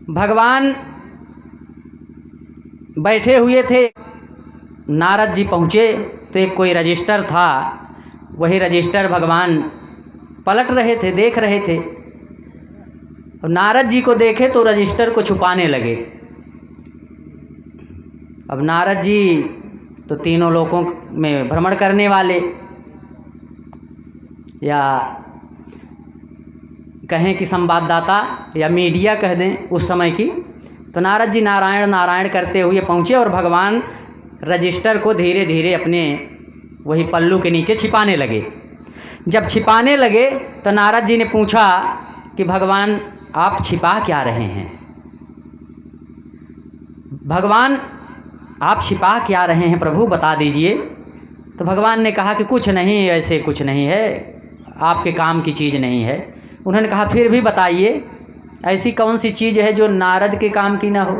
भगवान बैठे हुए थे, नारद जी पहुँचे तो एक कोई रजिस्टर था, वही रजिस्टर भगवान पलट रहे थे, देख रहे थे। और नारद जी को देखे तो रजिस्टर को छुपाने लगे। अब नारद जी तो तीनों लोकों में भ्रमण करने वाले, या कहें कि संवाददाता या मीडिया कह दें उस समय की, तो नारद जी नारायण नारायण करते हुए पहुँचे और भगवान रजिस्टर को धीरे धीरे अपने वही पल्लू के नीचे छिपाने लगे। जब छिपाने लगे तो नारद जी ने पूछा कि भगवान आप छिपा क्या रहे हैं? भगवान आप छिपा क्या रहे हैं प्रभु, बता दीजिए। तो भगवान ने कहा कि कुछ नहीं, ऐसे कुछ नहीं है, आपके काम की चीज़ नहीं है। उन्होंने कहा फिर भी बताइए, ऐसी कौन सी चीज़ है जो नारद के काम की ना हो?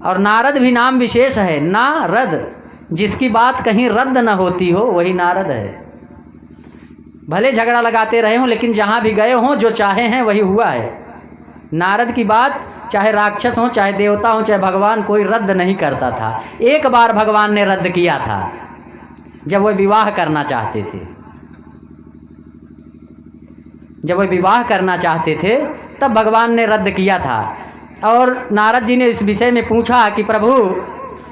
और नारद भी नाम विशेष है, नारद, जिसकी बात कहीं रद्द न होती हो वही नारद है। भले झगड़ा लगाते रहे हों, लेकिन जहाँ भी गए हों जो चाहे हैं वही हुआ है। नारद की बात चाहे राक्षस हों, चाहे देवता हों, चाहे भगवान, कोई रद्द नहीं करता था। एक बार भगवान ने रद्द किया था जब वह विवाह करना चाहते थे। जब वह विवाह करना चाहते थे तब भगवान ने रद्द किया था। और नारद जी ने इस विषय में पूछा कि प्रभु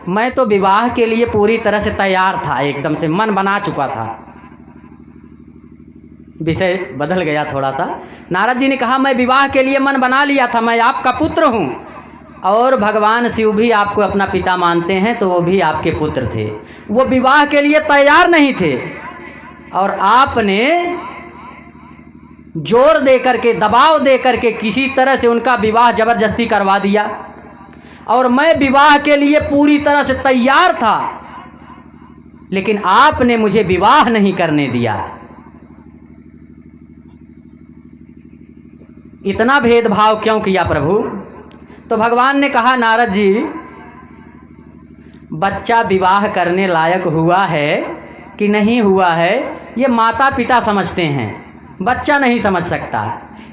मैं तो विवाह के लिए पूरी तरह से तैयार था, एकदम से मन बना चुका था। विषय बदल गया थोड़ा सा। नारद जी ने कहा मैं विवाह के लिए मन बना लिया था, मैं आपका पुत्र हूँ, और भगवान शिव भी आपको अपना पिता मानते हैं, तो वो भी आपके पुत्र थे। वो विवाह के लिए तैयार नहीं थे और आपने जोर दे करके, दबाव दे करके किसी तरह से उनका विवाह जबरदस्ती करवा दिया। और मैं विवाह के लिए पूरी तरह से तैयार था, लेकिन आपने मुझे विवाह नहीं करने दिया। इतना भेदभाव क्यों किया प्रभु? तो भगवान ने कहा नारद जी, बच्चा विवाह करने लायक हुआ है कि नहीं हुआ है ये माता पिता समझते हैं, बच्चा नहीं समझ सकता।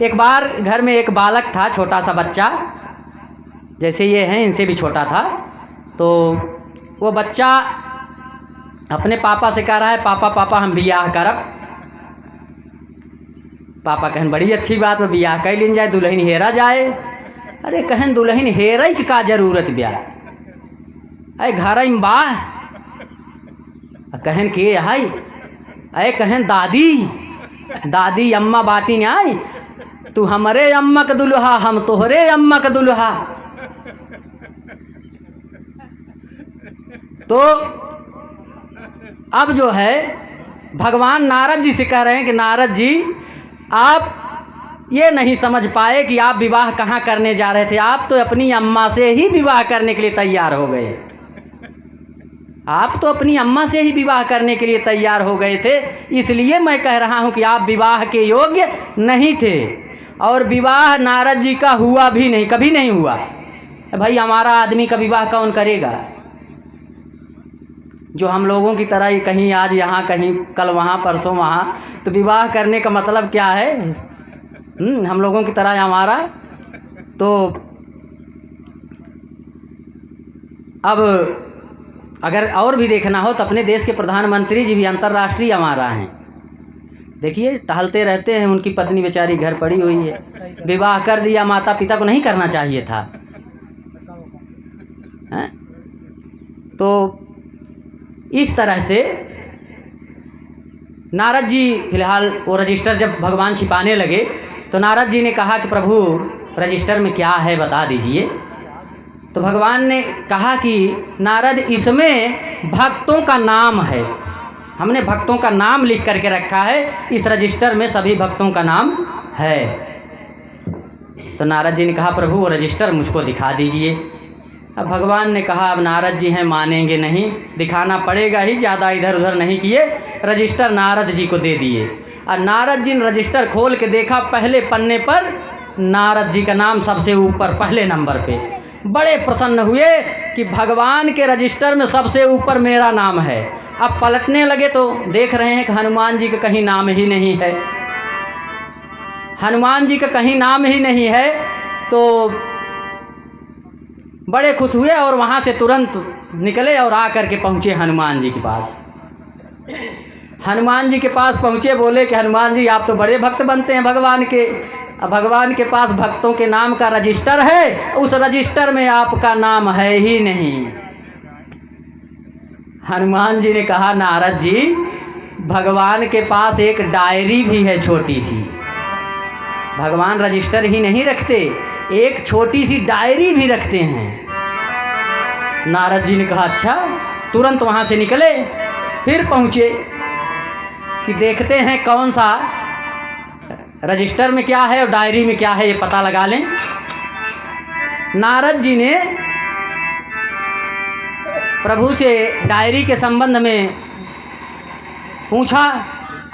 एक बार घर में एक बालक था, छोटा सा बच्चा, जैसे ये हैं इनसे भी छोटा था। तो वो बच्चा अपने पापा से कह रहा है, पापा पापा हम बियाह करब। पापा कहन बड़ी अच्छी बात है, बियाह कर लिन जाए, दुल्हन हेरा जाए। अरे कहन दुल्हन हेरई की का जरूरत ब्याह, अरे घर में बाह कहन के हाई, अरे कहन दादी दादी अम्मा बाटी ने आई, तू हमरे अम्मा का दुल्हा, हम तोहरे अम्मा का दुल्हा। तो अब जो है भगवान नारद जी से कह रहे हैं कि नारद जी आप ये नहीं समझ पाए कि आप विवाह कहाँ करने जा रहे थे, आप तो अपनी अम्मा से ही विवाह करने के लिए तैयार हो गए। आप तो अपनी अम्मा से ही विवाह करने के लिए तैयार हो गए थे, इसलिए मैं कह रहा हूँ कि आप विवाह के योग्य नहीं थे। और विवाह नारद जी का हुआ भी नहीं, कभी नहीं हुआ। भाई हमारा आदमी का विवाह कौन करेगा? जो हम लोगों की तरह ही कहीं आज यहाँ, कहीं कल वहाँ, परसों वहाँ, तो विवाह करने का मतलब क्या है? हम लोगों की तरह हमारा तो अब अगर और भी देखना हो तो अपने देश के प्रधानमंत्री जी भी अंतर्राष्ट्रीय हमारा हैं। देखिए टहलते रहते हैं, उनकी पत्नी बेचारी घर पड़ी हुई है, विवाह कर दिया। माता पिता को नहीं करना चाहिए था, है? तो इस तरह से नारद जी फिलहाल वो रजिस्टर जब भगवान छिपाने लगे तो नारद जी ने कहा कि प्रभु रजिस्टर में क्या है बता दीजिए। तो भगवान ने कहा कि नारद इसमें भक्तों का नाम है, हमने भक्तों का नाम लिख करके रखा है, इस रजिस्टर में सभी भक्तों का नाम है। तो नारद जी ने कहा प्रभु वो रजिस्टर मुझको दिखा दीजिए। अब भगवान ने कहा अब नारद जी हैं, मानेंगे नहीं, दिखाना पड़ेगा ही, ज़्यादा इधर उधर नहीं किए। रजिस्टर नारद जी को दे दिए और नारद जी ने रजिस्टर खोल के देखा, पहले पन्ने पर नारद जी का नाम सबसे ऊपर पहले नंबर पे। बड़े प्रसन्न हुए कि भगवान के रजिस्टर में सबसे ऊपर मेरा नाम है। अब पलटने लगे तो देख रहे हैं कि हनुमान जी का कहीं नाम ही नहीं है। हनुमान जी का कहीं नाम ही नहीं है। तो बड़े खुश हुए और वहाँ से तुरंत निकले और आकर के पहुँचे हनुमान जी के पास। हनुमान जी के पास पहुँचे, बोले कि हनुमान जी आप तो बड़े भक्त बनते हैं भगवान के, अब भगवान के पास भक्तों के नाम का रजिस्टर है, उस रजिस्टर में आपका नाम है ही नहीं। हनुमान जी ने कहा नारद जी, भगवान के पास एक डायरी भी है छोटी सी। भगवान रजिस्टर ही नहीं रखते, एक छोटी सी डायरी भी रखते हैं। नारद जी ने कहा अच्छा। तुरंत वहाँ से निकले, फिर पहुँचे कि देखते हैं कौन सा रजिस्टर में क्या है और डायरी में क्या है, ये पता लगा लें। नारद जी ने प्रभु से डायरी के संबंध में पूछा।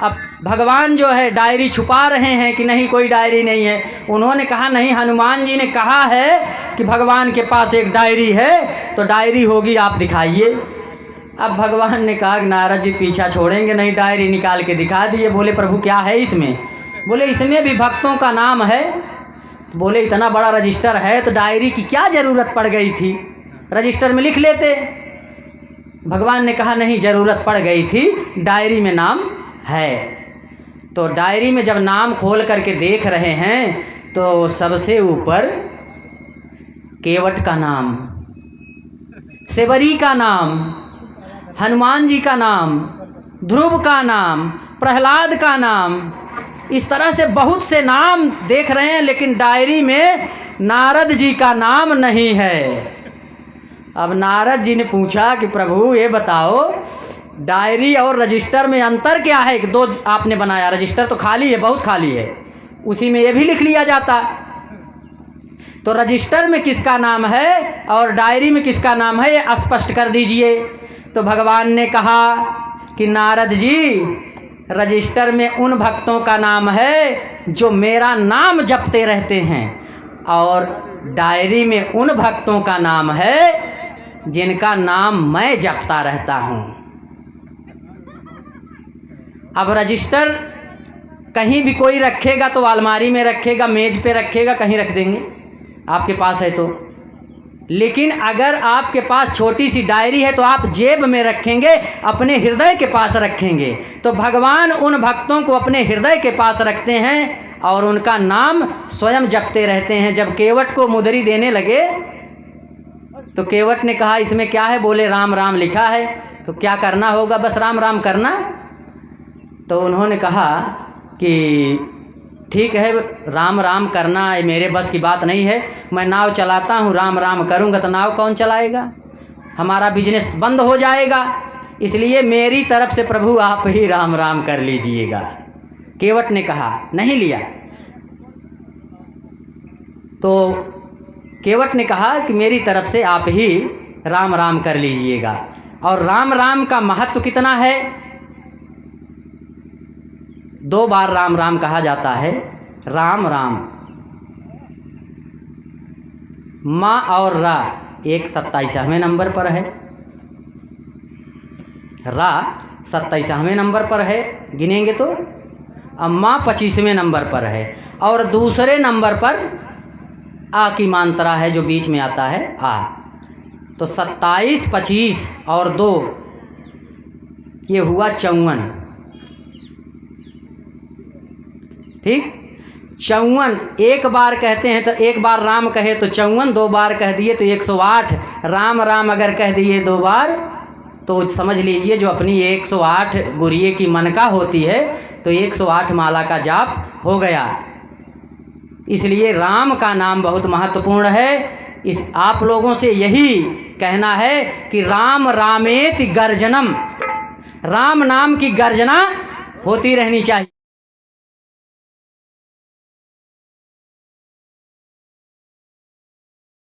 अब भगवान जो है डायरी छुपा रहे हैं कि नहीं कोई डायरी नहीं है। उन्होंने कहा नहीं, हनुमान जी ने कहा है कि भगवान के पास एक डायरी है, तो डायरी होगी, आप दिखाइए। अब भगवान ने कहा कि नारद जी पीछा छोड़ेंगे नहीं, डायरी निकाल के दिखा दिए। बोले प्रभु क्या है इसमें? बोले इसमें भी भक्तों का नाम है। बोले इतना बड़ा रजिस्टर है तो डायरी की क्या ज़रूरत पड़ गई थी, रजिस्टर में लिख लेते। भगवान ने कहा नहीं, ज़रूरत पड़ गई थी, डायरी में नाम है। तो डायरी में जब नाम खोल करके देख रहे हैं तो सबसे ऊपर केवट का नाम, सेवरी का नाम, हनुमान जी का नाम, ध्रुव का नाम, प्रहलाद का नाम, इस तरह से बहुत से नाम देख रहे हैं, लेकिन डायरी में नारद जी का नाम नहीं है। अब नारद जी ने पूछा कि प्रभु ये बताओ डायरी और रजिस्टर में अंतर क्या है? दो आपने बनाया, रजिस्टर तो खाली है, बहुत खाली है, उसी में ये भी लिख लिया जाता। तो रजिस्टर में किसका नाम है और डायरी में किसका नाम है, ये स्पष्ट कर दीजिए। तो भगवान ने कहा कि नारद जी, रजिस्टर में उन भक्तों का नाम है जो मेरा नाम जपते रहते हैं, और डायरी में उन भक्तों का नाम है जिनका नाम मैं जपता रहता हूँ। अब रजिस्टर कहीं भी कोई रखेगा तो अलमारी में रखेगा, मेज पे रखेगा, कहीं रख देंगे आपके पास है तो। लेकिन अगर आपके पास छोटी सी डायरी है तो आप जेब में रखेंगे, अपने हृदय के पास रखेंगे। तो भगवान उन भक्तों को अपने हृदय के पास रखते हैं और उनका नाम स्वयं जपते रहते हैं। जब केवट को मुद्री देने लगे तो केवट ने कहा इसमें क्या है? बोले राम राम लिखा है, तो क्या करना होगा? बस राम राम करना। तो उन्होंने कहा कि ठीक है, राम राम करना मेरे बस की बात नहीं है, मैं नाव चलाता हूँ, राम राम करूँगा तो नाव कौन चलाएगा? हमारा बिजनेस बंद हो जाएगा, इसलिए मेरी तरफ से प्रभु आप ही राम राम कर लीजिएगा। केवट ने कहा, नहीं लिया। तो केवट ने कहा कि मेरी तरफ से आप ही राम राम कर लीजिएगा। और राम राम का महत्व कितना है? 2 बार राम राम कहा जाता है। राम राम, माँ और रा एक 27वें नंबर पर है, रा 27वें नंबर पर है गिनेंगे तो, माँ 25वें नंबर पर है, और दूसरे नंबर पर आ की मात्रा है जो बीच में आता है आ। तो 27, 25 और 2 ये हुआ 54। ठीक, 54 एक बार कहते हैं तो एक बार राम कहे तो 54, 2 बार कह दिए तो 108। राम राम अगर कह दिए 2 बार तो समझ लीजिए जो अपनी 108 गुरिये की मनका होती है तो 108 माला का जाप हो गया। इसलिए राम का नाम बहुत महत्वपूर्ण है। इस आप लोगों से यही कहना है कि राम रामेति गर्जनम, राम नाम की गर्जना होती रहनी चाहिए।